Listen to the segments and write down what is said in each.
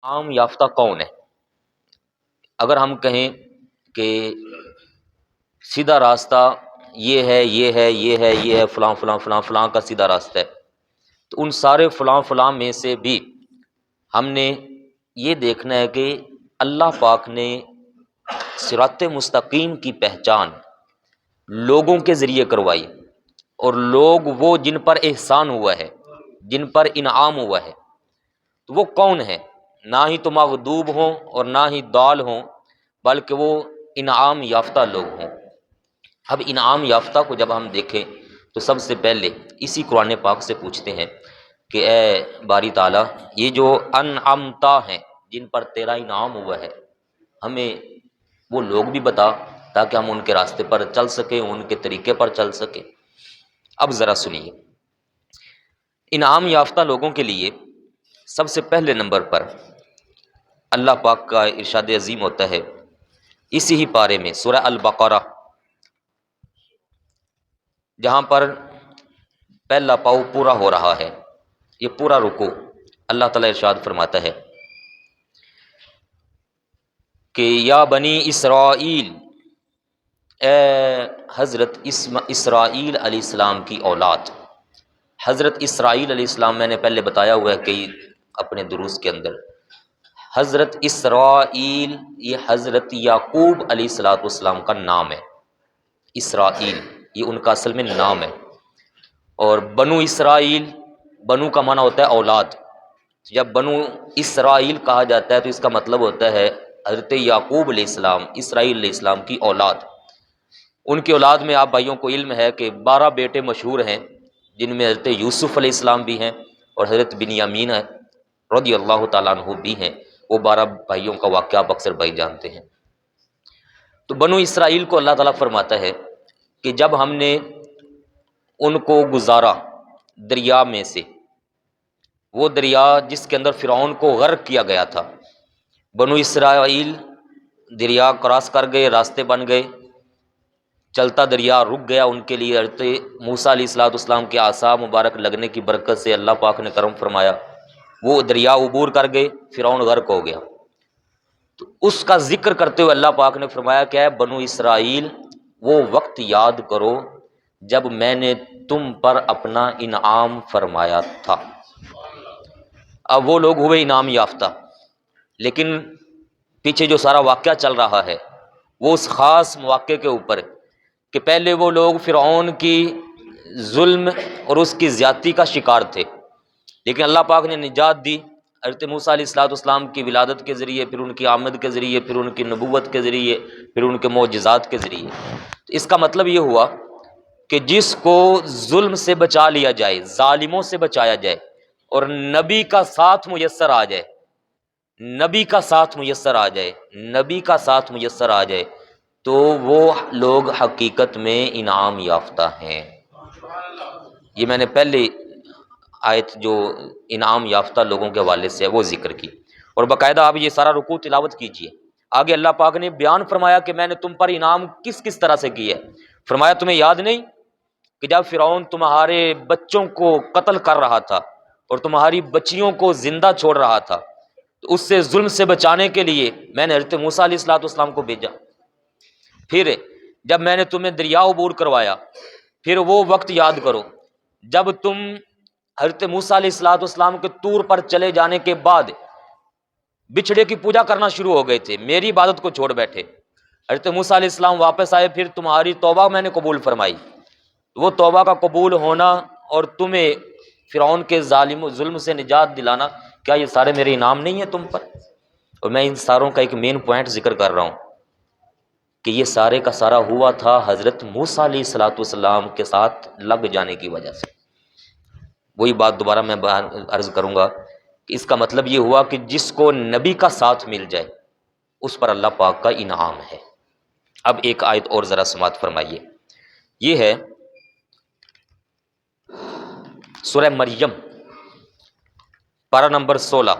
عام یافتہ کون ہے؟ اگر ہم کہیں کہ سیدھا راستہ یہ ہے یہ ہے یہ ہے یہ ہے فلاں فلاں فلاں فلاں کا سیدھا راستہ ہے، تو ان سارے فلاں فلاں میں سے بھی ہم نے یہ دیکھنا ہے کہ اللہ پاک نے صراط مستقیم کی پہچان لوگوں کے ذریعے کروائی، اور لوگ وہ جن پر احسان ہوا ہے، جن پر انعام ہوا ہے، تو وہ کون ہے؟ نہ ہی تو مغضوب ہوں اور نہ ہی ضال ہوں، بلکہ وہ انعام یافتہ لوگ ہوں۔ اب انعام یافتہ کو جب ہم دیکھیں تو سب سے پہلے اسی قرآن پاک سے پوچھتے ہیں کہ اے باری تعالیٰ، یہ جو انعمتا ہیں جن پر تیرا انعام ہوا ہے، ہمیں وہ لوگ بھی بتا تاکہ ہم ان کے راستے پر چل سکیں، ان کے طریقے پر چل سکیں۔ اب ذرا سنیے، انعام یافتہ لوگوں کے لیے سب سے پہلے نمبر پر اللہ پاک کا ارشاد عظیم ہوتا ہے اسی ہی پارے میں، سورہ البقرہ، جہاں پر پہلا پاؤ پورا ہو رہا ہے، یہ پورا رکوع اللہ تعالیٰ ارشاد فرماتا ہے کہ یا بنی اسرائیل، اے حضرت اسرائیل علیہ السلام کی اولاد۔ حضرت اسرائیل علیہ السلام میں نے پہلے بتایا ہوا ہے کہ اپنے دروس کے اندر حضرت اسرائیل یہ حضرت یعقوب علیہ السلام کا نام ہے۔ اسرائیل یہ ان کا اصل میں نام ہے، اور بنو اسرائیل، بنو کا معنی ہوتا ہے اولاد۔ جب بنو اسرائیل کہا جاتا ہے تو اس کا مطلب ہوتا ہے حضرت یعقوب علیہ السلام، اسرائیل علیہ السلام کی اولاد۔ ان کی اولاد میں آپ بھائیوں کو علم ہے کہ 12 بیٹے مشہور ہیں، جن میں حضرت یوسف علیہ السلام بھی ہیں اور حضرت بنیامین رضی اللہ تعالیٰ عنہ بھی ہیں۔ وہ 12 بھائیوں کا واقعہ آپ اکثر بھائی جانتے ہیں۔ تو بنو اسرائیل کو اللہ تعالیٰ فرماتا ہے کہ جب ہم نے ان کو گزارا دریا میں سے، وہ دریا جس کے اندر فرعون کو غرق کیا گیا تھا، بنو اسرائیل دریا کراس کر گئے، راستے بن گئے، چلتا دریا رک گیا ان کے لیے۔ حضرت موسیٰ علیہ السلام کے عصا مبارک لگنے کی برکت سے اللہ پاک نے کرم فرمایا، وہ دریا عبور کر گئے، فرعون غرق ہو گیا۔ تو اس کا ذکر کرتے ہوئے اللہ پاک نے فرمایا کہ اے بنو اسرائیل، وہ وقت یاد کرو جب میں نے تم پر اپنا انعام فرمایا تھا۔ اب وہ لوگ ہوئے انعام یافتہ، لیکن پیچھے جو سارا واقعہ چل رہا ہے وہ اس خاص مواقع کے اوپر کہ پہلے وہ لوگ فرعون کی ظلم اور اس کی زیادتی کا شکار تھے، لیکن اللہ پاک نے نجات دی حضرت موسیٰ علیہ السلام کی ولادت کے ذریعے، پھر ان کی آمد کے ذریعے، پھر ان کی نبوت کے ذریعے، پھر ان کے معجزات کے ذریعے۔ اس کا مطلب یہ ہوا کہ جس کو ظلم سے بچا لیا جائے، ظالموں سے بچایا جائے، اور نبی کا ساتھ میسر آ جائے، نبی کا ساتھ میسر آ جائے، نبی کا ساتھ میسر آ جائے، تو وہ لوگ حقیقت میں انعام یافتہ ہیں۔ یہ میں نے پہلے آیت جو انعام یافتہ لوگوں کے حوالے سے ہے وہ ذکر کی، اور باقاعدہ آپ یہ سارا رکوع تلاوت کیجئے۔ آگے اللہ پاک نے بیان فرمایا کہ میں نے تم پر انعام کس کس طرح سے کی ہے۔ فرمایا تمہیں یاد نہیں کہ جب فرعون تمہارے بچوں کو قتل کر رہا تھا اور تمہاری بچیوں کو زندہ چھوڑ رہا تھا، تو اس سے ظلم سے بچانے کے لیے میں نے حضرت موسیٰ علیہ السلام کو بھیجا۔ پھر جب میں نے تمہیں دریا عبور کروایا، پھر وہ وقت یاد کرو جب تم حضرت موسیٰ علیہ السلام کے طور پر چلے جانے کے بعد بچھڑے کی پوجا کرنا شروع ہو گئے تھے، میری عبادت کو چھوڑ بیٹھے۔ حضرت موسیٰ علیہ السلام واپس آئے، پھر تمہاری توبہ میں نے قبول فرمائی۔ وہ توبہ کا قبول ہونا اور تمہیں فرعون کے ظلم سے نجات دلانا، کیا یہ سارے میرے انعام نہیں ہیں تم پر؟ اور میں ان ساروں کا ایک مین پوائنٹ ذکر کر رہا ہوں کہ یہ سارے کا سارا ہوا تھا حضرت موسیٰ علیہ السلام کے ساتھ لگ جانے کی وجہ سے۔ وہی بات دوبارہ میں عرض کروں گا کہ اس کا مطلب یہ ہوا کہ جس کو نبی کا ساتھ مل جائے اس پر اللہ پاک کا انعام ہے۔ اب ایک آیت اور ذرا سماعت فرمائیے، یہ ہے سورہ مریم پارہ نمبر 16،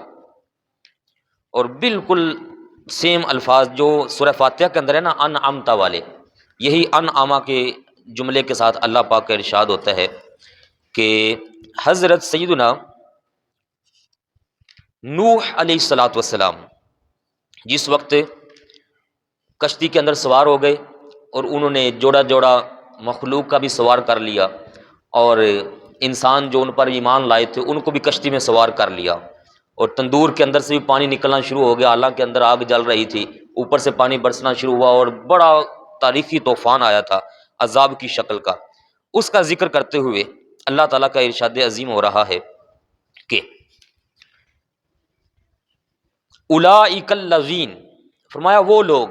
اور بالکل سیم الفاظ جو سورہ فاتحہ کے اندر ہے نا، انعمتا والے، یہی انعامہ کے جملے کے ساتھ اللہ پاک کا ارشاد ہوتا ہے کہ حضرت سیدنا نوح علیہ الصلوۃ والسلام جس وقت کشتی کے اندر سوار ہو گئے اور انہوں نے جوڑا جوڑا مخلوق کا بھی سوار کر لیا، اور انسان جو ان پر ایمان لائے تھے ان کو بھی کشتی میں سوار کر لیا، اور تندور کے اندر سے بھی پانی نکلنا شروع ہو گیا، حالانکہ اندر آگ جل رہی تھی، اوپر سے پانی برسنا شروع ہوا اور بڑا تاریخی طوفان آیا تھا عذاب کی شکل کا۔ اس کا ذکر کرتے ہوئے اللہ تعالیٰ کا ارشاد عظیم ہو رہا ہے کہ اولئک الذین، فرمایا وہ لوگ،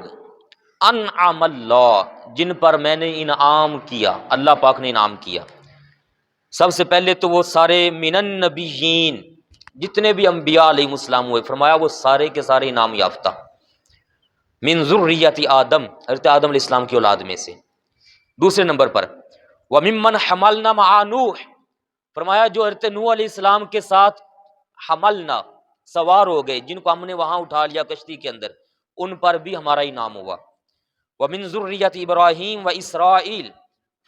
انعم اللہ، جن پر میں نے انعام کیا، اللہ پاک نے انعام کیا۔ سب سے پہلے تو وہ سارے من النبیین، جتنے بھی انبیاء علیہ السلام ہوئے، فرمایا وہ سارے کے سارے انعام یافتہ، من ذریت آدم، حضرت آدم علیہ السلام کی اولاد میں سے۔ دوسرے نمبر پر وَمِمَّنْ حَمَلْنَا مَعَ نُوحٍ، فرمایا جو حضرت نوح علیہ السلام کے ساتھ حملنا، سوار ہو گئے، جن کو ہم نے وہاں اٹھا لیا کشتی کے اندر، ان پر بھی ہمارا انعام ہوا۔ وَمِن ذُرِّيَّةِ ابراہیم و اسرائیل،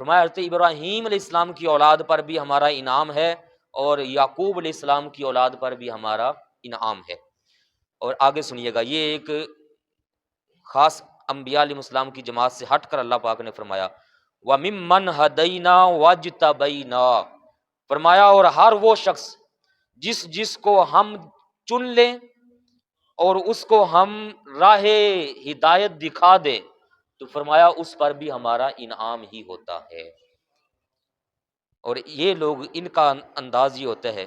فرمایا حضرت ابراہیم علیہ السلام کی اولاد پر بھی ہمارا انعام ہے، اور یعقوب علیہ السلام کی اولاد پر بھی ہمارا انعام ہے۔ اور آگے سنیے گا، یہ ایک خاص انبیاء علیہ السلام کی جماعت سے ہٹ کر اللہ پاک نے فرمایا وَمِمَّنْ هَدَيْنَا وَاجْتَبَيْنَا، فرمایا اور ہر وہ شخص جس کو ہم چن لیں اور اس کو ہم راہ ہدایت دکھا دیں، تو فرمایا اس پر بھی ہمارا انعام ہی ہوتا ہے۔ اور یہ لوگ، ان کا انداز یہ ہوتا ہے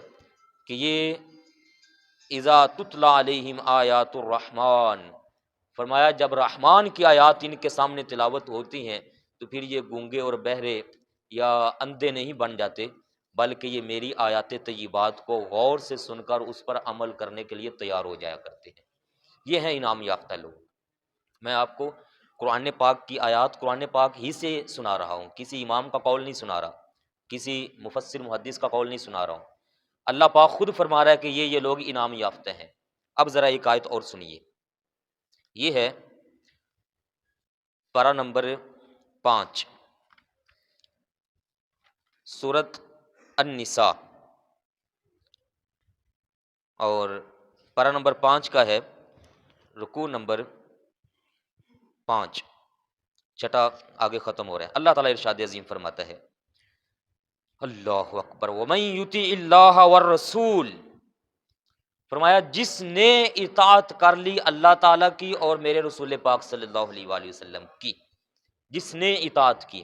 کہ یہ اذا تتلی علیہم آیات الرحمن، فرمایا جب رحمان کی آیات ان کے سامنے تلاوت ہوتی ہیں تو پھر یہ گونگے اور بہرے یا اندھے نہیں بن جاتے، بلکہ یہ میری آیات طیبات کو غور سے سن کر اس پر عمل کرنے کے لیے تیار ہو جایا کرتے ہیں۔ یہ ہیں انعام یافتہ لوگ۔ میں آپ کو قرآن پاک کی آیات قرآن پاک ہی سے سنا رہا ہوں، کسی امام کا قول نہیں سنا رہا، کسی مفسر محدث کا قول نہیں سنا رہا ہوں، اللہ پاک خود فرما رہا ہے کہ یہ لوگ انعام یافتہ ہیں۔ اب ذرا ایک آیت اور سنیے، یہ ہے پارہ نمبر 5 سورۃ النساء، اور پارہ نمبر 5 کا ہے رکوع نمبر 5، چھٹا آگے ختم ہو رہا ہے۔ اللہ تعالیٰ ارشاد عظیم فرماتا ہے، اللہ اکبر، وَمَن يُطِعِ اللَّهَ وَالرَّسُولَ، فرمایا جس نے اطاعت کر لی اللہ تعالیٰ کی اور میرے رسول پاک صلی اللہ علیہ وآلہ وسلم کی، جس نے اطاعت کی،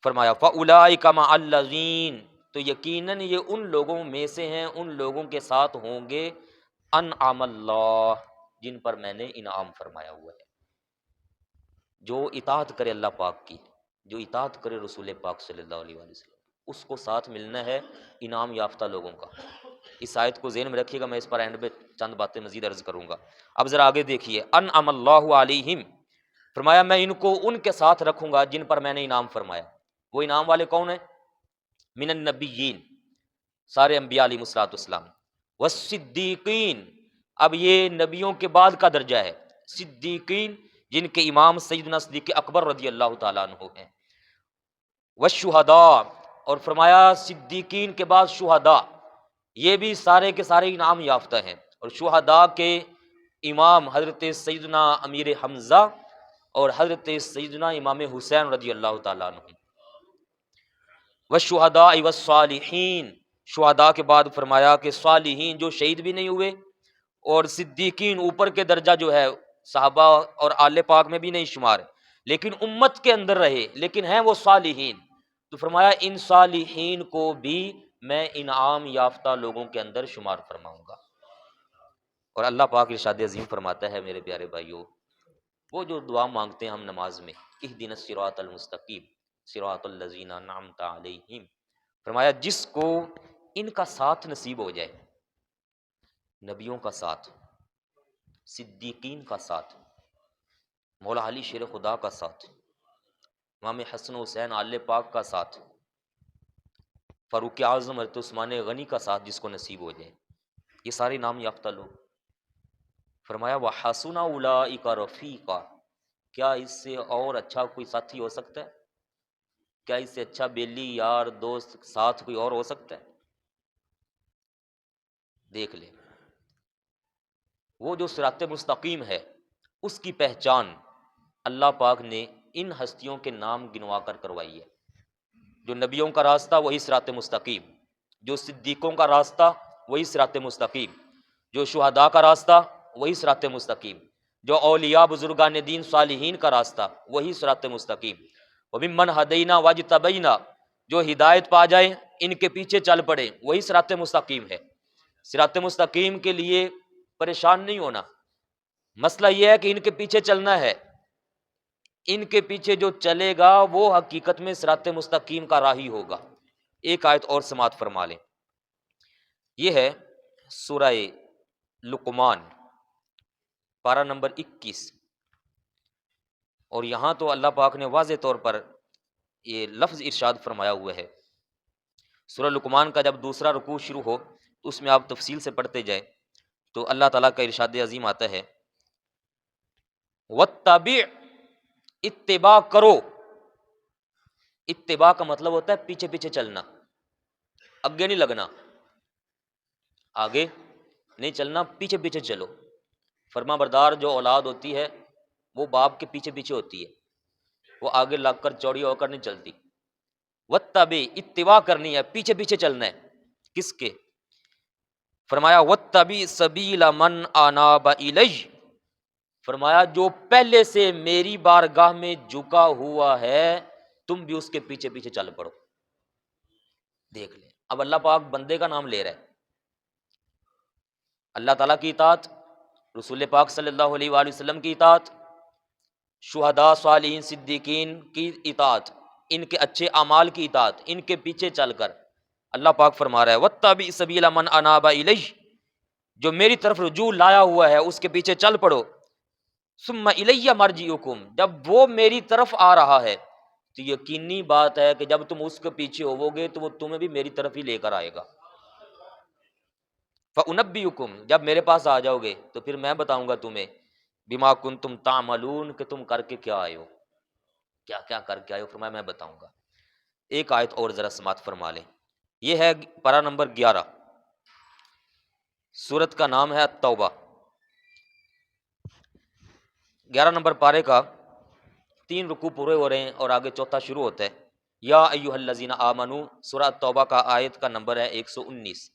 فرمایا فَأُولَئِكَ مَعَ الَّذِينَ، تو یقیناً یہ ان لوگوں میں سے ہیں، ان لوگوں کے ساتھ ہوں گے انعم اللہ، جن پر میں نے انعام فرمایا ہوا ہے۔ جو اطاعت کرے اللہ پاک کی، جو اطاعت کرے رسول پاک صلی اللہ علیہ وآلہ وسلم، اس کو ساتھ ملنا ہے انعام یافتہ لوگوں کا۔ اس آیت کو ذہن میں رکھیے گا، میں اس پر اینڈ پہ چند باتیں مزید عرض کروں گا۔ اب ذرا آگے دیکھیے، انعم اللہ علیہم، فرمایا میں ان کو ان کے ساتھ رکھوں گا جن پر میں نے انعام فرمایا۔ وہ انعام والے کون ہیں؟ من النبیین، سارے انبیاء علیہ الصلوۃ والسلام، والصدیقین، اب یہ نبیوں کے بعد کا درجہ ہے، صدیقین جن کے امام سیدنا صدیق اکبر رضی اللہ تعالیٰ عنہ ہیں، والشہداء، اور فرمایا صدیقین کے بعد شہداء، یہ بھی سارے کے سارے انعام یافتہ ہیں، اور شہداء کے امام حضرت سیدنا امیر حمزہ اور حضرت سیدنا امام حسین رضی اللہ تعالیٰ عنہ، والشہداء والصالحین، شہداء کے بعد فرمایا کہ صالحین جو شہید بھی نہیں ہوئے، اور صدیقین اوپر کے درجہ جو ہے صحابہ اور آل پاک میں بھی نہیں شمار، لیکن امت کے اندر رہے لیکن ہیں وہ صالحین، تو فرمایا ان صالحین کو بھی میں انعام یافتہ لوگوں کے اندر شمار فرماؤں گا۔ اور اللہ پاک ارشاد عظیم فرماتا ہے میرے پیارے بھائیوں، وہ جو دعا مانگتے ہیں ہم نماز میں، اہدنا الصراط المستقیم صراط الذین انعمت علیہم، فرمایا جس کو ان کا ساتھ نصیب ہو جائے، نبیوں کا ساتھ، صدیقین کا ساتھ، مولا علی شیر خدا کا ساتھ، امام حسن حسین آل پاک کا ساتھ، فاروق اعظم حضرت عثمان غنی کا ساتھ جس کو نصیب ہو جائے، یہ سارے نام یافتہ لوگ، فرمایا وَحَسُنَ أُولَئِكَ رَفِيقًا، کیا اس سے اور اچھا کوئی ساتھی ہو سکتا ہے؟ کیا اس سے اچھا بیلی یار دوست ساتھ کوئی اور ہو سکتا ہے؟ دیکھ لیں، وہ جو صراط مستقیم ہے اس کی پہچان اللہ پاک نے ان ہستیوں کے نام گنوا کر کروائی ہے۔ جو نبیوں کا راستہ وہی صراط مستقیم، جو صدیقوں کا راستہ وہی صراط مستقیم، جو شہداء کا راستہ وہی صراط مستقیم، جو اولیاء بزرگان دین صالحین کا راستہ وہی صراط مستقیم۔ وَمِمَّنْ هَدَيْنَا وَاجْتَبَيْنَا، جو ہدایت پا جائیں ان کے پیچھے چل پڑے وہی صراط مستقیم ہے۔ صراط مستقیم کے لیے پریشان نہیں ہونا، مسئلہ یہ ہے کہ ان کے پیچھے چلنا ہے، ان کے پیچھے جو چلے گا وہ حقیقت میں صراط مستقیم کا راہی ہوگا۔ ایک آیت اور سماعت فرما لیں، یہ ہے سورہ لقمان پارہ نمبر 21، اور یہاں تو اللہ پاک نے واضح طور پر یہ لفظ ارشاد فرمایا ہوا ہے۔ سورہ لقمان کا جب دوسرا رکوع شروع ہو تو اس میں آپ تفصیل سے پڑھتے جائیں تو اللہ تعالیٰ کا ارشاد عظیم آتا ہے، وَاتَّبِعْ، اتباع کرو۔ اتباع کا مطلب ہوتا ہے پیچھے پیچھے چلنا، آگے نہیں لگنا، آگے نہیں چلنا، پیچھے پیچھے چلو۔ فرما بردار جو اولاد ہوتی ہے وہ باپ کے پیچھے پیچھے ہوتی ہے، وہ آگے لگ کر چوڑی ہو کر نہیں چلتی۔ وَاتَّبِعْ، اتباع کرنی ہے، پیچھے پیچھے چلنا ہے، کس کے؟ فرمایا وَاتَّبِعْ سَبِيلَ مَنْ أَنَابَ إِلَيَّ، فرمایا جو پہلے سے میری بارگاہ میں جھکا ہوا ہے تم بھی اس کے پیچھے پیچھے چل پڑو۔ دیکھ لیں، اب اللہ پاک بندے کا نام لے رہا ہے، اللہ تعالیٰ کی اطاعت، رسول پاک صلی اللہ علیہ وآلہ وسلم کی اطاعت، شہداء صالحین صدیقین کی اطاعت، ان کے اچھے اعمال کی اطاعت، ان کے پیچھے چل کر اللہ پاک فرما رہا ہے وَاتَّبِعْ سَبِيلَ مَنْ أَنَابَ إِلَيَّ، جو میری طرف رجوع لایا ہوا ہے اس کے پیچھے چل پڑو۔ ثُمَّ إِلَيَّ مَرْجِعُكُمْ، جب وہ میری طرف آ رہا ہے تو یقینی بات ہے کہ جب تم اس کے پیچھے ہوو گے تو وہ تمہیں بھی میری طرف ہی لے کر آئے گا۔ فَأُنَبِّئُكُمْ، جب میرے پاس آ جاؤ گے تو پھر میں بتاؤں گا تمہیں بِمَا كُنْتُمْ تَعْمَلُونَ، کہ تم کر کے کیا آئے ہو، کیا کیا کر کے آئے ہو، فرمایا میں بتاؤں گا۔ ایک آیت اور ذرا سماعت فرما لیں، یہ ہے پارہ نمبر 11، سورت کا نام ہے التوبہ۔ 11 نمبر پارے کا 3 رکوع پورے ہو رہے ہیں اور آگے چوتھا شروع ہوتا ہے۔ یا ایھا الذین آمنو، سورہ التوبہ کا آیت کا نمبر ہے 119۔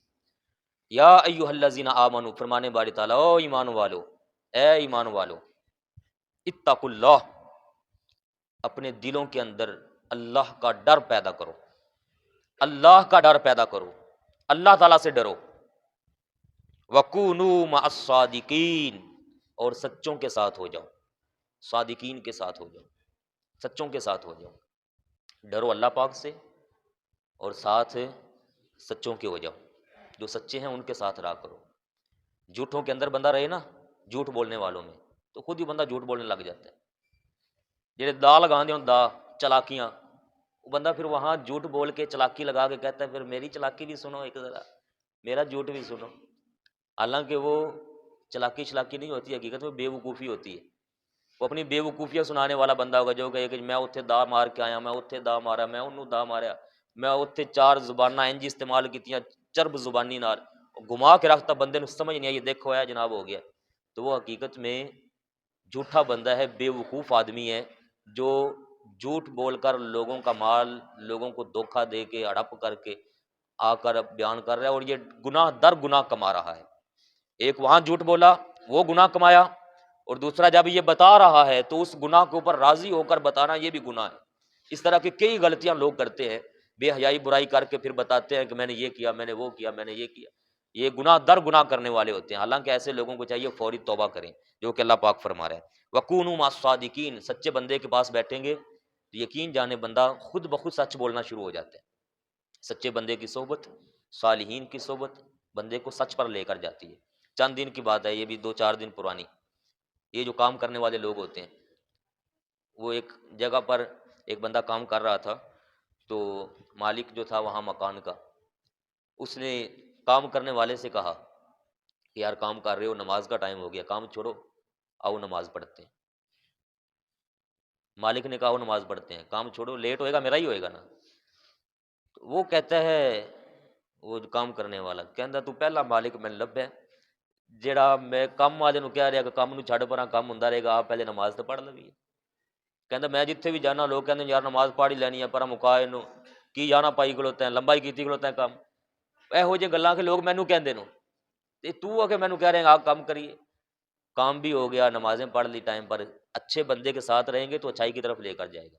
یا ایھا الذین آمنو، فرمانے باری تعالیٰ او ایمان والو، اے ایمان والو، اتقوا اللہ، اپنے دلوں کے اندر اللہ کا ڈر پیدا کرو، اللہ کا ڈر پیدا کرو، اللہ تعالیٰ سے ڈرو۔ وَكُونُوا مَعَ الصَّادِقِينَ، اور سچوں کے ساتھ ہو جاؤ، صادقین کے ساتھ ہو جاؤ، سچوں کے ساتھ ہو جاؤ۔ ڈرو اللہ پاک سے اور ساتھ سچوں کے ہو جاؤ، جو سچے ہیں ان کے ساتھ رہا کرو۔ جھوٹوں کے اندر بندہ رہے نا، جھوٹ بولنے والوں میں، تو خود ہی بندہ جھوٹ بولنے لگ جاتا ہے۔ جڑے دا لگا دے دا چلاکیاں، وہ بندہ پھر وہاں جھوٹ بول کے چلاکی لگا کے کہتا ہے پھر میری چلاکی بھی سنو، ایک ذرا میرا جھوٹ بھی سنو، حالانکہ وہ چلاکی نہیں ہوتی، حقیقت میں بے وقوفی ہوتی ہے۔ وہ اپنی بے وقوفیاں سنانے والا بندہ ہوگا جو کہے کہ میں اتنے دا مار کے آیا، میں اتنے دا مارا، میں انہوں دا ماریا، میں اتنے 4 زباناں انج استعمال کیتیاں، چرب زبانی نال گھما کے رکھتا، بندے نو سمجھ نہیں آئی یہ دیکھو ہے جناب ہو گیا۔ تو وہ حقیقت میں جھوٹا بندہ ہے، بے وقوف آدمی ہے، جو جھوٹ بول کر لوگوں کا مال، لوگوں کو دھوکہ دے کے ہڑپ کر کے آ کر بیان کر رہا ہے، اور یہ گناہ در گناہ کما رہا ہے۔ ایک وہاں جھوٹ بولا، وہ گناہ کمایا، اور دوسرا جب یہ بتا رہا ہے تو اس گناہ کے اوپر راضی ہو کر بتانا یہ بھی گناہ ہے۔ اس طرح کی کئی غلطیاں لوگ کرتے ہیں، بے حیائی برائی کر کے پھر بتاتے ہیں کہ میں نے یہ کیا، میں نے وہ کیا، میں نے یہ کیا۔ یہ گناہ در گناہ کرنے والے ہوتے ہیں، حالانکہ ایسے لوگوں کو چاہیے فوری توبہ کریں، جو کہ اللہ پاک فرما رہا ہے وَكُونُوا مَعَ الصَّادِقِينَ، سچے بندے کے پاس بیٹھیں گے تو یقین جانے بندہ خود بخود سچ بولنا شروع ہو جاتا ہے۔ سچے بندے کی صحبت، صالحین کی صحبت بندے کو سچ پر لے کر جاتی ہے۔ چند دن کی بات ہے، یہ بھی 2-4 دن پرانی، یہ جو کام کرنے والے لوگ ہوتے ہیں، وہ ایک جگہ پر ایک بندہ کام کر رہا تھا، تو مالک جو تھا وہاں مکان کا، اس نے کام کرنے والے سے کہا کہ یار کام کر رہے ہو، نماز کا ٹائم ہو گیا، کام چھوڑو، آؤ نماز پڑھتے ہیں۔ مالک نے کہا وہ نماز پڑھتے ہیں، کام چھوڑو، لیٹ ہوئے گا میرا ہی ہوئے گا نا۔ تو وہ کہتا ہے، وہ جو کام کرنے والا کہتا تو پہلا مالک میں لب ہے، ਜਿਹੜਾ ਮੈਂ ਕੰਮ ਵਾਲੇ ਨੂੰ ਕਹਿ ਰਿਹਾ ਕਿ ਕੰਮ ਨੂੰ ਛੱਡ ਪਰਾਂ, ਕੰਮ ਹੁੰਦਾ ਰਹੇਗਾ, ਆਪ ਪਹਿਲੇ ਨਮਾਜ਼ ਤਾਂ ਪੜ੍ਹ ਲਵੀਏ। ਕਹਿੰਦਾ ਮੈਂ ਜਿੱਥੇ ਵੀ ਜਾਣਾ ਲੋਕ ਕਹਿੰਦੇ ਯਾਰ ਨਮਾਜ਼ ਪੜ੍ਹ ਹੀ ਲੈਣੀ ਆ, ਪਰ ਮੁਕਾ ਇਹਨੂੰ, ਕੀ ਜਾਣਾ ਪਾਈ ਖਲੋਤਾ, ਲੰਬਾਈ ਕੀਤੀ ਖਲੋਤਾ ਕੰਮ। ਇਹੋ ਜਿਹੀ ਗੱਲਾਂ ਕਿ ਲੋਕ ਮੈਨੂੰ ਕਹਿੰਦੇ ਨੂੰ, ਤੇ ਤੂੰ ਆ کے ਮੈਨੂੰ کہہ رہے ہیں آپ کام کریے۔ کام بھی ہو گیا، نمازیں پڑھ لی ٹائم پر، اچھے بندے کے ساتھ رہیں گے تو اچھائی کی طرف لے کر جائے گا۔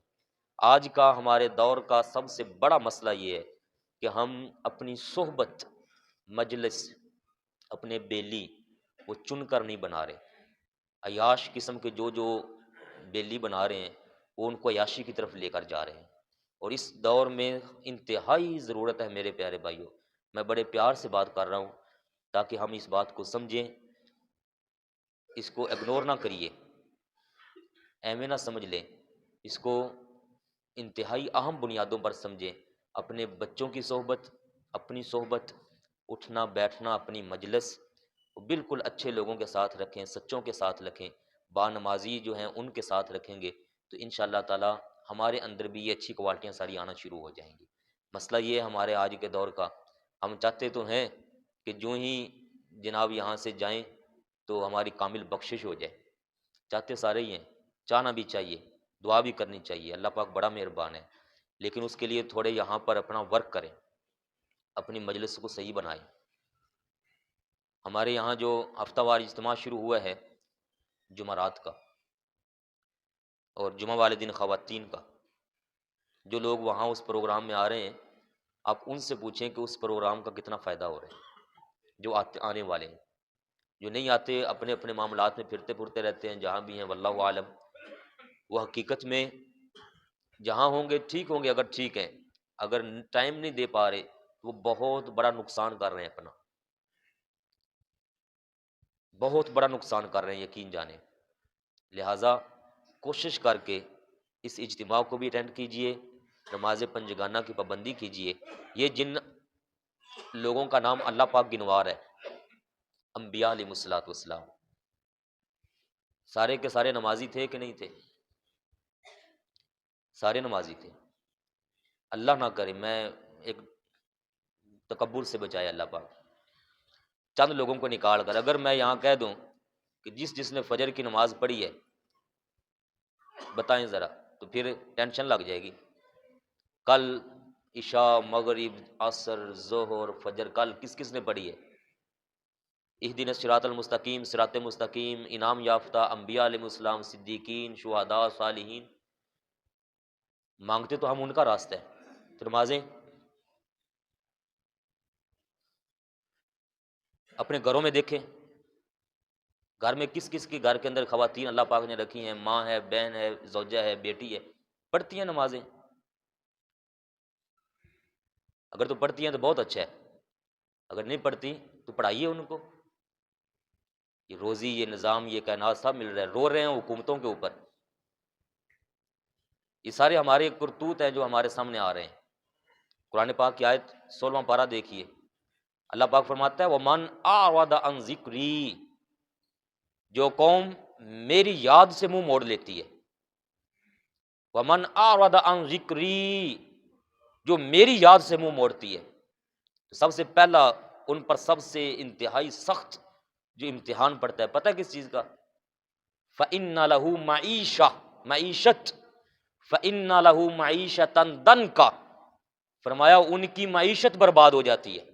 آج کا ہمارے دور کا سب سے بڑا مسئلہ یہ ہے کہ ہم اپنی صحبت، مجلس، اپنے بیلی وہ چن کر نہیں بنا رہے۔ عیاش قسم کے جو بیلی بنا رہے ہیں وہ ان کو عیاشی کی طرف لے کر جا رہے ہیں، اور اس دور میں انتہائی ضرورت ہے میرے پیارے بھائیوں، میں بڑے پیار سے بات کر رہا ہوں تاکہ ہم اس بات کو سمجھیں، اس کو اگنور نہ کریے، ایویں نہ سمجھ لیں، اس کو انتہائی اہم بنیادوں پر سمجھیں۔ اپنے بچوں کی صحبت، اپنی صحبت، اٹھنا بیٹھنا، اپنی مجلس بالکل اچھے لوگوں کے ساتھ رکھیں، سچوں کے ساتھ رکھیں، با نمازی جو ہیں ان کے ساتھ رکھیں گے تو انشاءاللہ تعالی ہمارے اندر بھی یہ اچھی کوالٹیاں ساری آنا شروع ہو جائیں گی۔ مسئلہ یہ ہے ہمارے آج کے دور کا، ہم چاہتے تو ہیں کہ جو ہی جناب یہاں سے جائیں تو ہماری کامل بخشش ہو جائے، چاہتے سارے ہی ہیں، چاہنا بھی چاہیے، دعا بھی کرنی چاہیے، اللہ پاک بڑا مہربان ہے، لیکن اس کے لیے تھوڑے یہاں پر اپنا ورک کریں، اپنی مجلس کو صحیح بنائیں۔ ہمارے یہاں جو ہفتہ وار اجتماع شروع ہوا ہے جمعرات کا، اور جمعہ والے دن خواتین کا، جو لوگ وہاں اس پروگرام میں آ رہے ہیں آپ ان سے پوچھیں کہ اس پروگرام کا کتنا فائدہ ہو رہا ہے، جو آنے والے ہیں۔ جو نہیں آتے اپنے اپنے معاملات میں پھرتے پھرتے رہتے ہیں، جہاں بھی ہیں واللہ عالم، وہ حقیقت میں جہاں ہوں گے ٹھیک ہوں گے، اگر ٹھیک ہے، اگر ٹائم نہیں دے پا رہے تو وہ بہت بڑا نقصان کر رہے ہیں، اپنا بہت بڑا نقصان کر رہے ہیں، یقین جانیں۔ لہٰذا کوشش کر کے اس اجتماع کو بھی اٹینڈ کیجئے، نماز پنجگانہ کی پابندی کیجئے۔ یہ جن لوگوں کا نام اللہ پاک گنوار ہے، انبیاء علیہ الصلوۃ والسلام، سارے کے سارے نمازی تھے کہ نہیں تھے؟ سارے نمازی تھے۔ اللہ نہ کرے، میں ایک تکبر سے بچائے اللہ پاک، چند لوگوں کو نکال کر اگر میں یہاں کہہ دوں کہ جس نے فجر کی نماز پڑھی ہے بتائیں ذرا، تو پھر ٹینشن لگ جائے گی۔ کل عشاء، مغرب، عصر، ظہر، فجر کل کس کس نے پڑھی ہے؟ اہدنا الصراط المستقیم، صراط مستقیم، انعام یافتہ انبیاء علیہ السلام، صدیقین، شہداء، صالحین، مانگتے تو ہم ان کا راستہ ہے، تو نمازیں اپنے گھروں میں دیکھیں، گھر میں کس کس کی گھر کے اندر خواتین اللہ پاک نے رکھی ہیں، ماں ہے، بہن ہے، زوجہ ہے، بیٹی ہے، پڑھتی ہیں نمازیں؟ اگر تو پڑھتی ہیں تو بہت اچھا ہے، اگر نہیں پڑھتی تو پڑھائیے ان کو۔ یہ روزی، یہ نظام، یہ کائنات سب مل رہا ہے، رو رہے ہیں حکومتوں کے اوپر۔ یہ سارے ہمارے کرتوت ہیں جو ہمارے سامنے آ رہے ہیں۔ قرآن پاک کی آیت 16واں پارہ دیکھیے، اللہ پاک فرماتا ہے وَمَنْ أَعْرَضَ عَنْ ذِكْرِي، جو قوم میری یاد سے منہ موڑ لیتی ہے، وَمَنْ أَعْرَضَ عَنْ ذِكْرِي، جو میری یاد سے منہ موڑتی ہے، سب سے پہلا ان پر سب سے انتہائی سخت جو امتحان پڑتا ہے پتہ ہے کس چیز کا؟ فَإِنَّ لَهُ معیشت فَإِنَّ لَهُ مَعِيشَةً ضَنْكَ، فرمایا ان کی معیشت برباد ہو جاتی ہے۔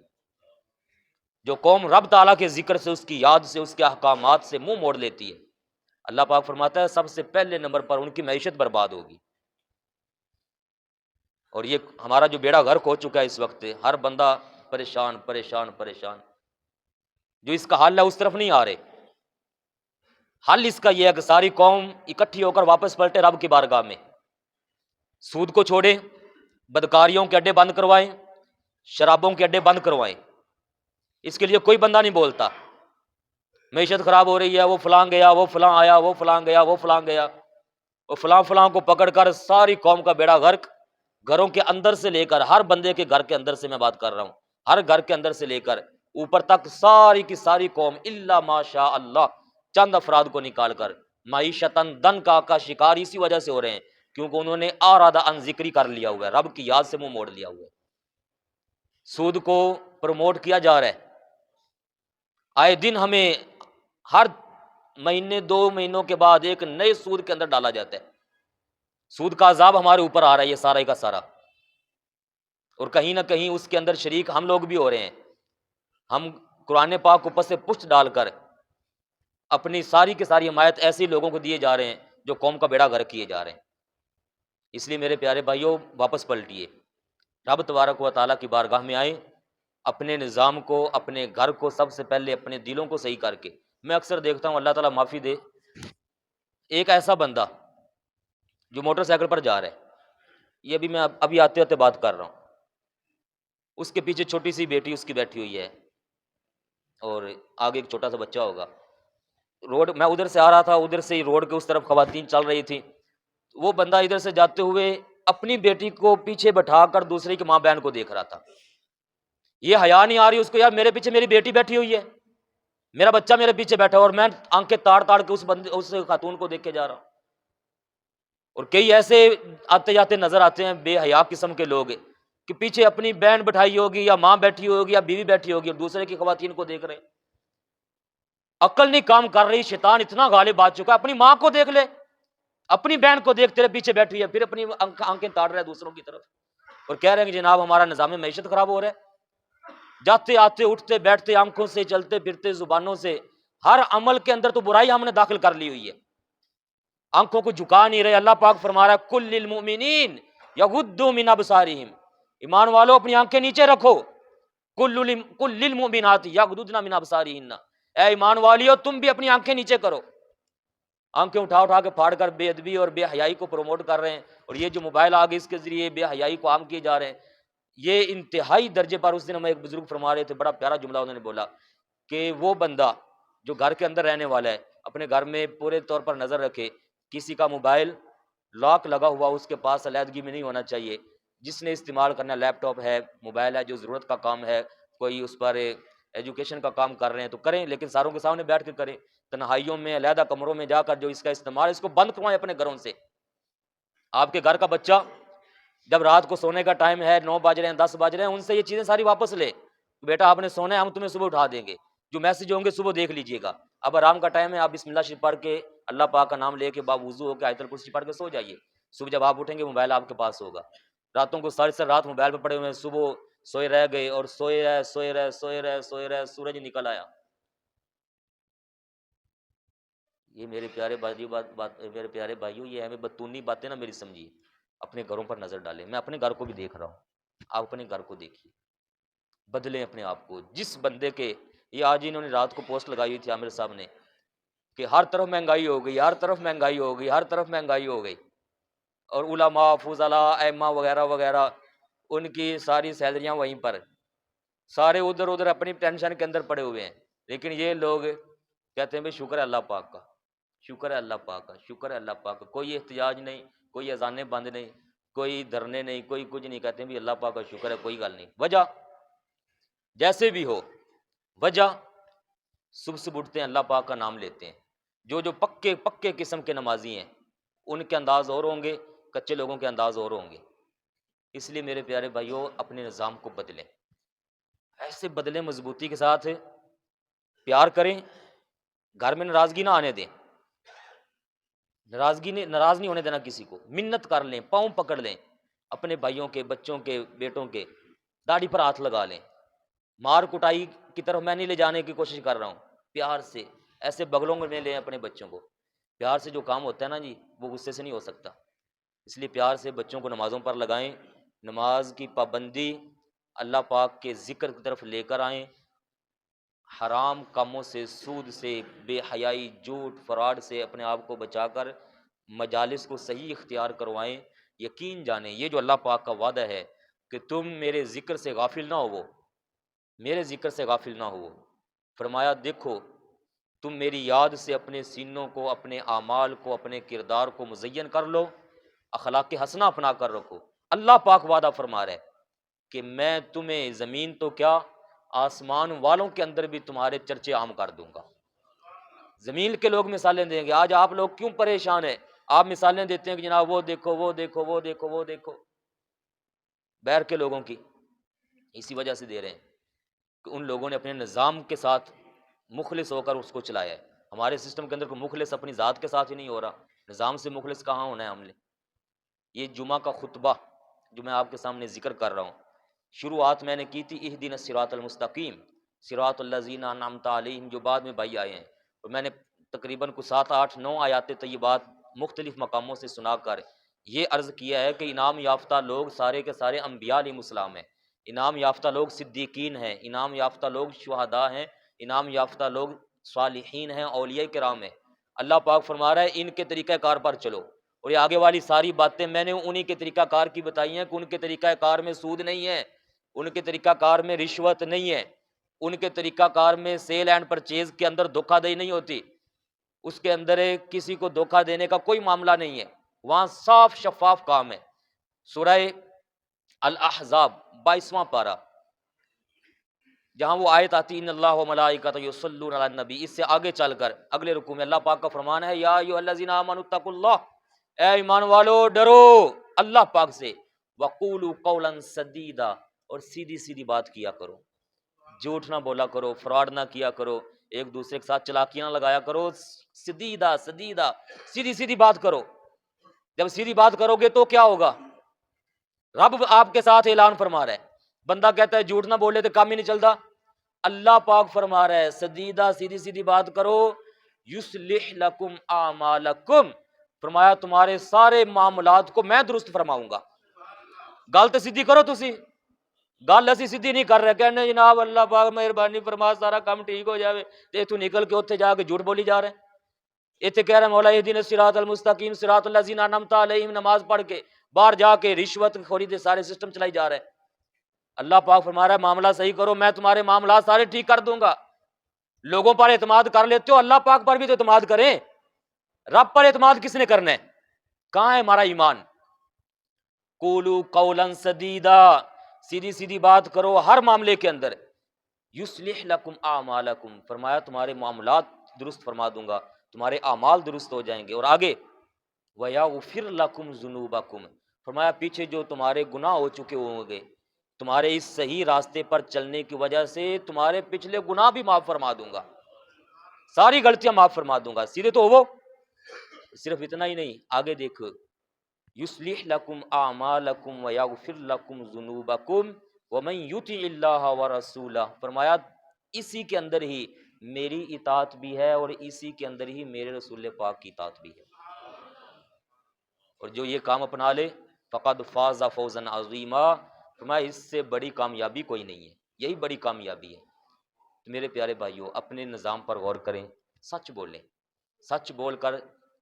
جو قوم رب تعالیٰ کے ذکر سے، اس کی یاد سے، اس کے احکامات سے منہ موڑ لیتی ہے، اللہ پاک فرماتا ہے سب سے پہلے نمبر پر ان کی معیشت برباد ہوگی۔ اور یہ ہمارا جو بیڑا غرق ہو چکا ہے اس وقت، ہر بندہ پریشان پریشان پریشان، جو اس کا حل ہے اس طرف نہیں آ رہے۔ حل اس کا یہ ہے کہ ساری قوم اکٹھی ہو کر واپس پلٹے رب کی بارگاہ میں، سود کو چھوڑیں، بدکاریوں کے اڈے بند کروائیں، شرابوں کے اڈے بند کروائیں۔ اس کے لیے کوئی بندہ نہیں بولتا، معیشت خراب ہو رہی ہے، وہ فلاں گیا، وہ فلاں آیا، وہ فلاں گیا، وہ فلاں گیا، وہ فلاں فلاں کو پکڑ کر ساری قوم کا بیڑا غرق، گھروں کے اندر سے لے کر، ہر بندے کے گھر کے اندر سے میں بات کر رہا ہوں، ہر گھر کے اندر سے لے کر اوپر تک ساری کی ساری قوم الا ماشاء اللہ چند افراد کو نکال کر معیشتاً دن کا شکار اسی وجہ سے ہو رہے ہیں کیونکہ انہوں نے آرادہ ان ذکری کر لیا ہوا ہے، رب کی یاد سے منہ موڑ لیا ہوا ہے۔ سود کو پروموٹ کیا جا رہا ہے، آئے دن ہمیں ہر مہینے 2 مہینوں کے بعد ایک نئے سود کے اندر ڈالا جاتا ہے. سود کا عذاب ہمارے اوپر آ رہا ہے یہ سارا کا سارا، اور کہیں نہ کہیں اس کے اندر شریک ہم لوگ بھی ہو رہے ہیں. ہم قرآن پاک کو پس پشت ڈال کر اپنی ساری کی ساری حمایت ایسے لوگوں کو دیے جا رہے ہیں جو قوم کا بیڑا غرق کیے جا رہے ہیں. اس لیے میرے پیارے بھائیوں، واپس پلٹیے، رب تبارک و تعالیٰ کی بارگاہ میں آئیں، اپنے نظام کو، اپنے گھر کو سب سے پہلے اپنے دلوں کو صحیح کر کے. میں اکثر دیکھتا ہوں، اللہ تعالیٰ معافی دے، ایک ایسا بندہ جو موٹر سائیکل پر جا رہا ہے، یہ ابھی میں ابھی آتے آتے بات کر رہا ہوں، اس کے پیچھے چھوٹی سی بیٹی اس کی بیٹھی ہوئی ہے اور آگے ایک چھوٹا سا بچہ ہوگا. روڈ میں ادھر سے آ رہا تھا، ادھر سے روڈ کے اس طرف خواتین چل رہی تھی. وہ بندہ ادھر سے جاتے ہوئے اپنی بیٹی کو پیچھے بٹھا کر دوسرے کی ماں بہن کو دیکھ رہا تھا. یہ حیا نہیں آ رہی اس کو، یار میرے پیچھے میری بیٹی بیٹھی ہوئی ہے، میرا بچہ میرے پیچھے بیٹھا ہے اور میں آنکھیں تاڑ تاڑ کے اس خاتون کو دیکھ کے جا رہا ہوں. اور کئی ایسے آتے جاتے نظر آتے ہیں بے حیا قسم کے لوگ کہ پیچھے اپنی بہن بٹھائی ہوگی یا ماں بیٹھی ہوگی یا بیوی بیٹھی ہوگی اور دوسرے کی خواتین کو دیکھ رہے ہیں. عقل نہیں کام کر رہی، شیطان اتنا غالب آ چکا ہے. اپنی ماں کو دیکھ لے، اپنی بہن کو دیکھ، تیرے پیچھے بیٹھی ہے، پھر اپنی آنکھیں تاڑ رہا ہے دوسروں کی طرف اور کہہ رہے ہیں کہ جناب ہمارا نظام معیشت خراب ہو رہا ہے. جاتے آتے اٹھتے بیٹھتے آنکھوں سے، چلتے پھرتے زبانوں سے، ہر عمل کے اندر تو برائی ہم نے داخل کر لی ہوئی ہے. آنکھوں کو جھکا نہیں رہے. اللہ پاک فرما رہا ہے کل للمؤمنین یغضوا من ابصارہم، ایمان والو اپنی آنکھیں نیچے رکھو. کل للمؤمنات یغضضن من ابصارہن، اے ایمان والیو تم بھی اپنی آنکھیں نیچے کرو. آنکھیں اٹھا اٹھا کے پھاڑ کر بے ادبی اور بے حیائی کو پروموٹ کر رہے ہیں. اور یہ جو موبائل آ گئے اس کے ذریعے بے حیائی کو عام کیے جا رہے ہیں. یہ انتہائی درجے پر، اس دن ہمیں ایک بزرگ فرما رہے تھے، بڑا پیارا جملہ انہوں نے بولا کہ وہ بندہ جو گھر کے اندر رہنے والا ہے اپنے گھر میں پورے طور پر نظر رکھے، کسی کا موبائل لاک لگا ہوا اس کے پاس علیحدگی میں نہیں ہونا چاہیے. جس نے استعمال کرنا، لیپ ٹاپ ہے، موبائل ہے، جو ضرورت کا کام ہے، کوئی اس پر ایجوکیشن کا کام کر رہے ہیں تو کریں، لیکن ساروں کے سامنے بیٹھ کے کریں. تنہائیوں میں علیحدہ کمروں میں جا کر جو اس کا استعمال، اس کو بند کروائیں اپنے گھروں سے. آپ کے گھر کا بچہ جب رات کو سونے کا ٹائم ہے، 9 بج رہے ہیں، 10 بج رہے ہیں، ان سے یہ چیزیں ساری واپس لے. بیٹا آپ نے سونا ہے، ہم تمہیں صبح اٹھا دیں گے، جو میسج ہوں گے صبح دیکھ لیجئے گا. اب آرام کا ٹائم ہے، آپ بسم اللہ شریف پڑھ کے، اللہ پاک کا نام لے کے، باوضو ہو کے آیت الکرسی پڑھ کے سو جائیے. صبح جب آپ اٹھیں گے موبائل آپ کے پاس ہوگا. راتوں کو ساری رات موبائل پہ پڑے ہوئے ہیں، صبح سوئے رہ گئے اور سوئے رہے سوئے رہے سوئے رہے سوئے رہے، سورج نکل آیا. یہ میرے پیارے بھائیوں، یہ ہمیں بدتونی باتیں نہ میری سمجھیے. اپنے گھروں پر نظر ڈالیں. میں اپنے گھر کو بھی دیکھ رہا ہوں، آپ اپنے گھر کو دیکھیے، بدلیں اپنے آپ کو. جس بندے کے، یہ آج انہوں نے رات کو پوسٹ لگائی ہوئی تھی عامر صاحب نے کہ ہر طرف مہنگائی ہو گئی، ہر طرف مہنگائی ہو گئی، ہر طرف مہنگائی ہو گئی. اور علماء، فضلاء، ائمہ وغیرہ وغیرہ، ان کی ساری سیلریاں وہیں پر، سارے ادھر ادھر اپنی ٹینشن کے اندر پڑے ہوئے ہیں. لیکن یہ لوگ کہتے ہیں بھائی شکر ہے اللہ پاک کا، شکر ہے اللہ پاک کا، شکر ہے اللہ پاک کا. کوئی احتجاج نہیں، کوئی اذانیں بند نہیں، کوئی دھرنے نہیں، کوئی کچھ نہیں. کہتے ہیں بھی اللہ پاک کا شکر ہے، کوئی گل نہیں. وجہ جیسے بھی ہو، وجہ صبح صبح اٹھتے ہیں، اللہ پاک کا نام لیتے ہیں. جو پکے قسم کے نمازی ہیں ان کے انداز اور ہوں گے، کچے لوگوں کے انداز اور ہوں گے. اس لیے میرے پیارے بھائیوں اپنے نظام کو بدلیں، ایسے بدلیں مضبوطی کے ساتھ، پیار کریں، گھر میں ناراضگی نہ آنے دیں، ناراض نہیں ہونے دینا کسی کو. منت کر لیں، پاؤں پکڑ لیں اپنے بھائیوں کے، بچوں کے، بیٹوں کے، داڑھی پر ہاتھ لگا لیں. مار کٹائی کی طرف میں نہیں لے جانے کی کوشش کر رہا ہوں، پیار سے ایسے بغلوں میں لیں اپنے بچوں کو. پیار سے جو کام ہوتا ہے نا جی، وہ غصے سے نہیں ہو سکتا. اس لیے پیار سے بچوں کو نمازوں پر لگائیں، نماز کی پابندی، اللہ پاک کے ذکر کی طرف لے کر آئیں. حرام کاموں سے، سود سے، بے حیائی، جھوٹ، فراڈ سے اپنے آپ کو بچا کر مجالس کو صحیح اختیار کروائیں. یقین جانیں یہ جو اللہ پاک کا وعدہ ہے کہ تم میرے ذکر سے غافل نہ ہو، میرے ذکر سے غافل نہ ہو. فرمایا دیکھو تم میری یاد سے اپنے سینوں کو، اپنے اعمال کو، اپنے کردار کو مزین کر لو، اخلاق حسنہ اپنا کر رکھو. اللہ پاک وعدہ فرما رہا ہے کہ میں تمہیں زمین تو کیا، آسمان والوں کے اندر بھی تمہارے چرچے عام کر دوں گا. زمین کے لوگ مثالیں دیں گے. آج آپ لوگ کیوں پریشان ہیں؟ آپ مثالیں دیتے ہیں کہ جناب وہ دیکھو وہ دیکھو وہ دیکھو وہ دیکھو، بیر کے لوگوں کی. اسی وجہ سے دے رہے ہیں کہ ان لوگوں نے اپنے نظام کے ساتھ مخلص ہو کر اس کو چلایا ہے۔ ہمارے سسٹم کے اندر کوئی مخلص اپنی ذات کے ساتھ ہی نہیں ہو رہا، نظام سے مخلص کہاں ہونا ہے ہم نے؟ یہ جمعہ کا خطبہ جو میں آپ کے سامنے ذکر کر رہا ہوں، شروعات میں نے کی تھی اہدنا الصراط المستقیم، صراط الذین انعمت علیہم، جو بعد میں بھائی آئے ہیں، اور میں نے تقریباً کو 7 8 9 آیات طیبات مختلف مقاموں سے سنا کر یہ عرض کیا ہے کہ انعام یافتہ لوگ سارے کے سارے انبیاء علیہ السلام ہیں، انعام یافتہ لوگ صدیقین ہیں، انعام یافتہ لوگ شہداء ہیں، انعام یافتہ لوگ صالحین ہیں، اولیاء کرام ہیں۔ اللہ پاک فرما رہا ہے ان کے طریقہ کار پر چلو، اور یہ آگے والی ساری باتیں میں نے انہی کے طریقہ کار کی بتائی ہیں کہ ان کے طریقہ کار میں سود نہیں ہے، ان کے طریقہ کار میں رشوت نہیں ہے، ان کے طریقہ کار میں سیل اینڈ پرچیز کے اندر دھوکہ دہی نہیں ہوتی، اس کے اندر کسی کو دھوکہ دینے کا کوئی معاملہ نہیں ہے، وہاں صاف شفاف کام ہے۔ سورہ الاحزاب 22واں پارہ، جہاں وہ آیت آتی ان اللہ و ملائکۃ یصلون علی النبی، اس سے آگے چل کر اگلے رکوع میں اللہ پاک کا فرمان ہے یا ایھا الذین آمنوا اتقوا اللہ، اے ایمان والو ڈرو اللہ پاک سے، وقولوا قولا سدیدا، اور سیدھی سیدھی بات کیا کرو، جھوٹ نہ بولا کرو، فراڈ نہ کیا کرو، ایک دوسرے کے ساتھ چلاکیاں نہ لگایا کرو، سدیدا سدیدا، سیدھی سیدھی بات کرو۔ جب سیدھی بات کرو گے تو کیا ہوگا؟ رب آپ کے ساتھ اعلان فرما رہا ہے، بندہ کہتا ہے جھوٹ نہ بولے تو کام ہی نہیں چلتا، اللہ پاک فرما رہا ہے سدیدہ سیدھی سیدھی بات کرو، یصلح لکم اعمالکم، فرمایا تمہارے سارے معاملات کو میں درست فرماؤں گا۔ گل تو سیدھی کرو، تسی گل اسی سیدھی نہیں کر رہے، کہنے جناب اللہ پاک مہربانی فرما سارا کام ٹھیک ہو جاوے، تے تو نکل کے اتنے جا کے جھوٹ بولی جا رہے ہیں۔ اتنے کہہ رہے مولا اہدنا الصراط المستقیم صراط الذین انعمت علیہم، نماز پڑھ کے باہر جا کے رشوت خوری دے سارے سسٹم چلائی جا رہے ہیں۔ اللہ پاک فرما رہا ہے معاملہ صحیح کرو، میں تمہارے معاملات سارے ٹھیک کر دوں گا۔ لوگوں پر اعتماد کر لیتے ہو، اللہ پاک پر بھی تو اعتماد کریں، رب پر اعتماد کس نے کرنا ہے؟ کہاں ہے ہمارا ایمان؟ قولوا قولا سدیدا، سیدھی سیدھی بات کرو ہر معاملے کے اندر، یصلح لکم اعمالکم، فرمایا تمہارے معاملات درست فرما دوں گا، تمہارے اعمال درست ہو جائیں گے، اور آگے وَيَغْفِرْ لَكُمْ ذُنُوبَكُمْ، فرمایا پیچھے جو تمہارے گناہ ہو چکے ہوں گے، تمہارے اس صحیح راستے پر چلنے کی وجہ سے تمہارے پچھلے گناہ بھی معاف فرما دوں گا، ساری غلطیاں معاف فرما دوں گا۔ سیدھے تو وہ صرف اتنا ہی نہیں، آگے دیکھو یصلح لکم اعمالکم ویغفر لکم ذنوبکم ومن یطع اللہ ورسولہ، فرمایا اسی کے اندر ہی میری اطاعت بھی ہے اور اسی کے اندر ہی میرے رسول پاک کی اطاعت بھی ہے، اور جو یہ کام اپنا لے فقد فاز فوزا عظیما، فرمایا اس سے بڑی کامیابی کوئی نہیں ہے، یہی بڑی کامیابی ہے۔ تو میرے پیارے بھائیوں اپنے نظام پر غور کریں، سچ بولیں، سچ بول کر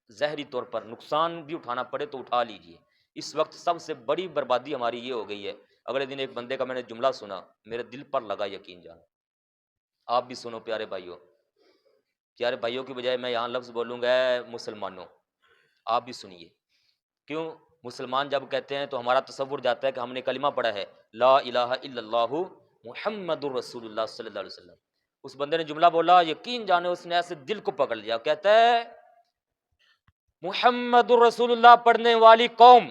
ظاہری طور پر نقصان بھی اٹھانا پڑے تو اٹھا لیجئے۔ اس وقت سب سے بڑی بربادی ہماری یہ ہو گئی ہے، اگلے دن ایک بندے کا میں نے جملہ سنا، میرے دل پر لگا یقین جان، آپ بھی سنو پیارے بھائیوں، پیارے بھائیوں کی بجائے میں یہاں لفظ بولوں گا اے مسلمانوں، آپ بھی سنیے۔ کیوں؟ مسلمان جب کہتے ہیں تو ہمارا تصور جاتا ہے کہ ہم نے کلمہ پڑھا ہے لا الہ الا اللہ محمد الرسول اللہ صلی اللہ علیہ وسلم، اس بندے نے جملہ بولا، یقین جانے اس نے ایسے دل کو پکڑ لیا، کہتا ہے محمد الرسول اللہ پڑھنے والی قوم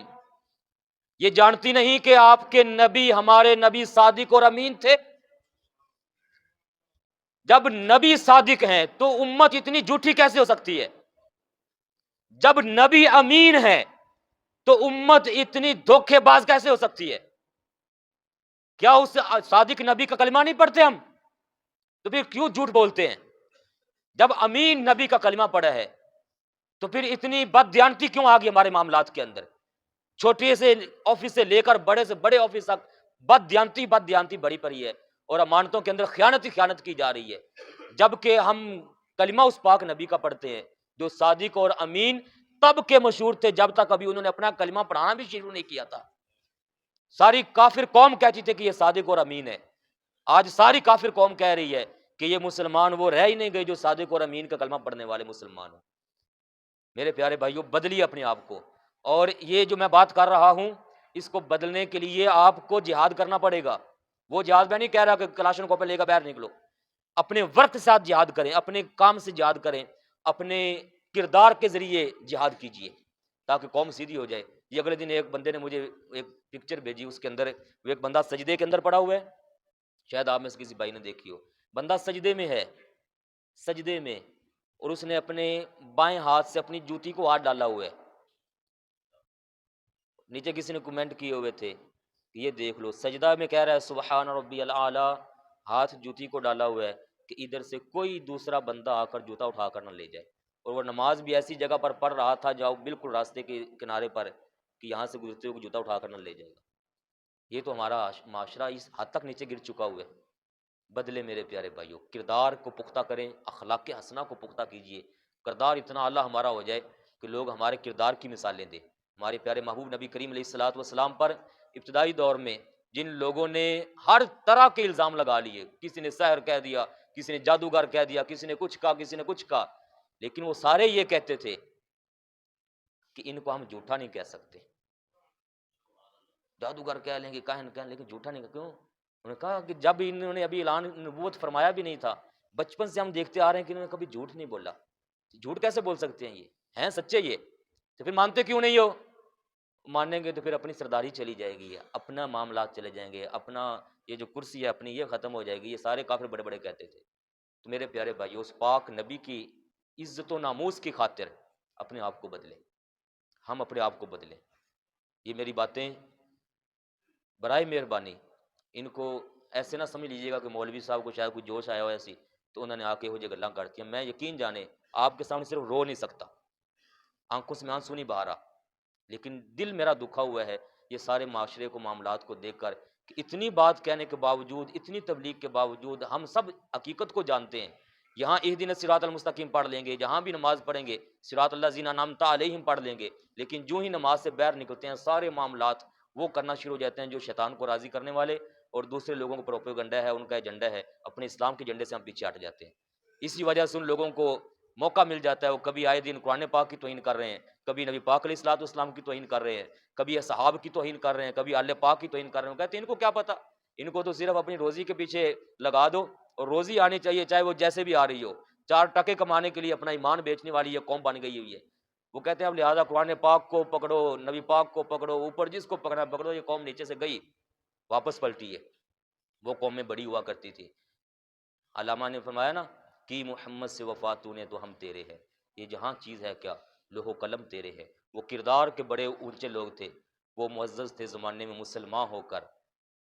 یہ جانتی نہیں کہ آپ کے نبی ہمارے نبی صادق اور امین تھے؟ جب نبی صادق ہیں تو امت اتنی جھوٹی کیسے ہو سکتی ہے؟ جب نبی امین ہے تو امت اتنی دھوکے باز کیسے ہو سکتی ہے؟ کیا اس صادق نبی کا کلمہ نہیں پڑھتے ہم؟ تو پھر کیوں جھوٹ بولتے ہیں؟ جب امین نبی کا کلمہ پڑھا ہے تو پھر اتنی بد دیانتی کیوں آ گئی ہمارے معاملات کے اندر؟ چھوٹے سے آفس سے لے کر بڑے سے بڑے آفس تک بد دیانتی بڑی پڑی ہے، اور امانتوں کے اندر خیانت ہی خیانت کی جا رہی ہے، جبکہ ہم کلمہ اس پاک نبی کا پڑھتے ہیں جو صادق اور امین تب کے مشہور تھے جب تک ابھی انہوں نے اپنا کلمہ پڑھانا بھی شروع نہیں کیا تھا۔ ساری کافر قوم کہتی تھی کہ یہ صادق اور امین ہے، آج ساری کافر قوم کہہ رہی ہے کہ یہ مسلمان وہ رہ ہی نہیں گئے جو صادق اور امین کا کلمہ پڑھنے والے مسلمان ہوں۔ میرے پیارے بھائیوں بدلیے اپنے آپ کو، اور یہ جو میں بات کر رہا ہوں اس کو بدلنے کے لیے آپ کو جہاد کرنا پڑے گا۔ وہ جہاد میں نہیں کہہ رہا کہ کلاشن کو پہ لے کر باہر نکلو، اپنے ورک کے ساتھ جہاد کریں، اپنے کام سے جہاد کریں، اپنے کردار کے ذریعے جہاد کیجیے تاکہ قوم سیدھی ہو جائے۔ یہ اگلے دن ایک بندے نے مجھے ایک پکچر بھیجی، اس کے اندر وہ ایک بندہ سجدے کے اندر پڑا ہوا ہے، شاید آپ میں سے کسی بھائی نے دیکھی ہو، بندہ سجدے میں ہے، سجدے میں، اور اس نے اپنے بائیں ہاتھ سے اپنی جوتی کو ہاتھ ڈالا ہوا ہے. نیچے کسی نے کمنٹ کیے ہوئے تھے کہ یہ دیکھ لو، سجدہ میں کہہ رہا ہے سبحان ربی الاعلیٰ، ہاتھ جوتی کو ڈالا ہوا ہے کہ ادھر سے کوئی دوسرا بندہ آ کر جوتا اٹھا کر نہ لے جائے. اور وہ نماز بھی ایسی جگہ پر پڑھ رہا تھا جہاں بالکل راستے کے کنارے پر، کہ یہاں سے گزرتے ہوئے جوتا اٹھا کر نہ لے جائے گا. یہ تو ہمارا معاشرہ اس حد تک نیچے گر چکا ہوا ہے. بدلے میرے پیارے بھائیوں، کردار کو پختہ کریں، اخلاق حسنہ کو پختہ کیجیے. کردار اتنا اعلیٰ ہمارا ہو جائے کہ لوگ ہمارے کردار کی مثالیں دیں. ہمارے پیارے محبوب نبی کریم علیہ الصلوۃ والسلام پر ابتدائی دور میں جن لوگوں نے ہر طرح کے الزام لگا لیے، کسی نے سحر کہہ دیا، کسی نے جادوگر کہہ دیا، کسی نے کچھ کہا، کسی نے کچھ کہا، لیکن وہ سارے یہ کہتے تھے کہ ان کو ہم جھوٹا نہیں کہہ سکتے. جادوگر کہہ لیں گے، کاہن کہہ لیں، لیکن جھوٹا نہیں. کیوں؟ انہوں نے کہا کہ جب انہوں نے ابھی اعلان نبوت فرمایا بھی نہیں تھا، بچپن سے ہم دیکھتے آ رہے ہیں کہ انہوں نے کبھی جھوٹ نہیں بولا. جھوٹ کیسے بول سکتے ہیں؟ یہ ہیں سچے، یہ تو پھر مانتے کیوں نہیں ہو؟ مانیں گے تو پھر اپنی سرداری چلی جائے گی، اپنا معاملات چلے جائیں گے، اپنا یہ جو کرسی ہے اپنی یہ ختم ہو جائے گی. یہ سارے کافر بڑے بڑے کہتے تھے. تو میرے پیارے بھائی، اس پاک نبی کی عزت و ناموس کی خاطر اپنے آپ کو بدلیں، ہم اپنے آپ کو بدلیں. یہ میری باتیں برائے مہربانی ان کو ایسے نہ سمجھ لیجیے گا کہ مولوی صاحب کو شاید کوئی جوش آیا ہو ایسی تو انہوں نے آ کے وہ جو گلاں کرتی ہیں. میں یقین جانے آپ کے سامنے صرف رو نہیں سکتا، آنکھوں سے میں آنسو نہیں بہا رہا، لیکن دل میرا دکھا ہوا ہے یہ سارے معاشرے کو، معاملات کو دیکھ کر کہ اتنی بات کہنے کے باوجود، اتنی تبلیغ کے باوجود ہم سب حقیقت کو جانتے ہیں. یہاں اہدنا الصراط المستقیم پڑھ لیں گے، جہاں بھی نماز پڑھیں گے صراط الذین انعمت علیہم پڑھ لیں گے، لیکن جو ہی نماز سے باہر نکلتے ہیں سارے معاملات وہ کرنا شروع ہو جاتے ہیں جو شیطان کو راضی کرنے والے اور دوسرے لوگوں کو پروپیگنڈا ہے، ان کا ایجنڈا ہے. اپنے اسلام کے ایجنڈے سے ہم پیچھے ہٹ جاتے ہیں. اسی وجہ سے ان لوگوں کو موقع مل جاتا ہے، وہ کبھی آئے دن قرآن پاک کی توہین کر رہے ہیں، کبھی نبی پاک علیہ الصلوۃ والسلام کی توہین کر رہے ہیں، کبھی صحابہ کی توہین کر رہے ہیں، کبھی آل پاک کی توہین کر رہے ہیں. کہتے ہیں ان کو کیا پتہ، ان کو تو صرف اپنی روزی کے پیچھے لگا دو، اور روزی آنی چاہیے چاہے وہ جیسے بھی آ رہی ہو. 4 ٹکے کمانے کے لیے اپنا ایمان بیچنے والی یہ قوم بن گئی ہوئی ہے. وہ کہتے ہیں اب لہٰذا قرآن پاک کو پکڑو، نبی پاک کو پکڑو، اوپر جس کو پکڑنا پکڑو. یہ قوم نیچے سے گئی، واپس پلٹی ہے. وہ قوم میں بڑی ہوا کرتی تھی. علامہ نے فرمایا نا کہ محمد سے وفا تو نے تو ہم تیرے ہیں. یہ جہاں چیز ہے کیا، لوح و قلم تیرے ہے. وہ کردار کے بڑے اونچے لوگ تھے، وہ معزز تھے زمانے میں. مسلمان ہو کر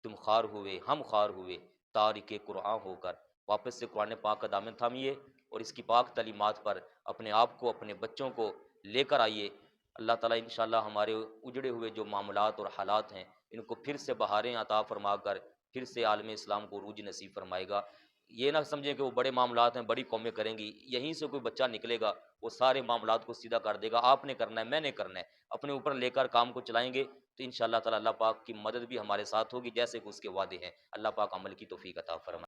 تم خوار ہوئے، ہم خوار ہوئے، تارک قرآن ہو کر واپس سے قرآن پاک کا دامن تھامیے اور اس کی پاک تعلیمات پر اپنے آپ کو، اپنے بچوں کو لے کر آئیے. اللہ تعالیٰ انشاءاللہ ہمارے اجڑے ہوئے جو معاملات اور حالات ہیں ان کو پھر سے بہاریں عطا فرما کر پھر سے عالم اسلام کو عروج نصیب فرمائے گا. یہ نہ سمجھیں کہ وہ بڑے معاملات ہیں، بڑی قومیں کریں گی. یہیں سے کوئی بچہ نکلے گا وہ سارے معاملات کو سیدھا کر دے گا. آپ نے کرنا ہے، میں نے کرنا ہے، اپنے اوپر لے کر کام کو چلائیں گے تو انشاءاللہ تعالی اللہ پاک کی مدد بھی ہمارے ساتھ ہوگی جیسے کہ اس کے وعدے ہیں. اللہ پاک عمل کی توفیق عطا فرمائے.